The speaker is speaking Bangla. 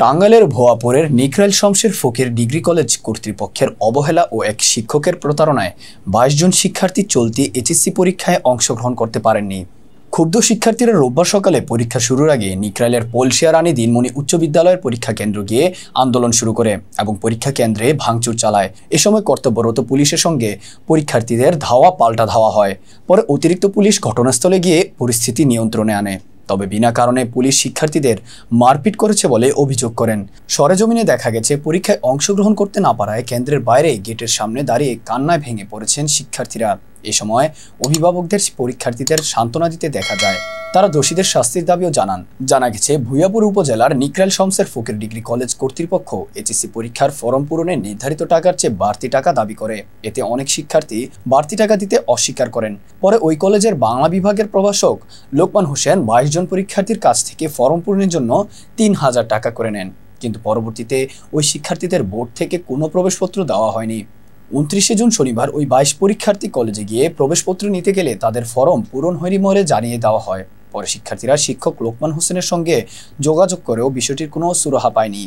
টাঙ্গাইলের ভুয়াপুরের নিকরাইল শমশের ফকির ডিগ্রি কলেজ কর্তৃপক্ষের অবহেলা ও এক শিক্ষকের প্রতারণায় ২২ জন শিক্ষার্থী চলতি এইচএসসি পরীক্ষায় অংশগ্রহণ করতে পারেননি। ক্ষুব্ধ শিক্ষার্থীরা রোববার সকালে পরীক্ষা শুরুর আগে নিকরাইলের পলশিয়া রানী দিনমণি উচ্চ বিদ্যালয়ের পরীক্ষা কেন্দ্র গিয়ে আন্দোলন শুরু করে এবং পরীক্ষা কেন্দ্রে ভাঙচুর চালায়। এ সময় কর্তব্যরত পুলিশের সঙ্গে পরীক্ষার্থীদের ধাওয়া পাল্টা ধাওয়া হয়। পরে অতিরিক্ত পুলিশ ঘটনাস্থলে গিয়ে পরিস্থিতি নিয়ন্ত্রণে আনে। তবে বিনা কারণে পুলিশ শিক্ষার্থীদের মারপিট করেছে বলে অভিযোগ করেন। সরেজমিনে দেখা গেছে পরীক্ষায় অংশগ্রহণ করতে না পারায় কেন্দ্রের বাইরে গেটের সামনে দাঁড়িয়ে কান্নায় ভেঙে পড়েছেন শিক্ষার্থীরা। এ সময় অভিভাবকদের পরীক্ষার্থীদের সান্ত্বনা দিতে দেখা যায়। তারা দোষীদের শাস্তির দাবিও জানান। জানা গেছে ভুইয়াপুর উপজেলার নিকরাইল শমশের ফকির ডিগ্রি কলেজ কর্তৃপক্ষ এইচএসসি পরীক্ষার ফরম পূরণে নির্ধারিত টাকার চেয়ে বাড়তি টাকা দাবি করে। এতে অনেক শিক্ষার্থী বাড়তি টাকা দিতে অস্বীকার করেন। পরে ওই কলেজের বাংলা বিভাগের প্রভাষক লোকমান হোসেন ২২ জন পরীক্ষার্থীর কাছ থেকে ফরম পূরণের জন্য ৩,০০০ টাকা করে নেন। কিন্তু পরবর্তীতে ওই শিক্ষার্থীদের বোর্ড থেকে কোনো প্রবেশপত্র দেওয়া হয়নি। ২৯ জুন শনিবার ওই ২২ পরীক্ষার্থী কলেজে গিয়ে প্রবেশপত্র নিতে গেলে তাদের ফরম পূরণ হয়নি বলে জানিয়ে দেওয়া হয়। পরে শিক্ষার্থীরা শিক্ষক লোকমান হোসেনের সঙ্গে যোগাযোগ করেও বিষয়টির কোনো সুরাহা পায়নি।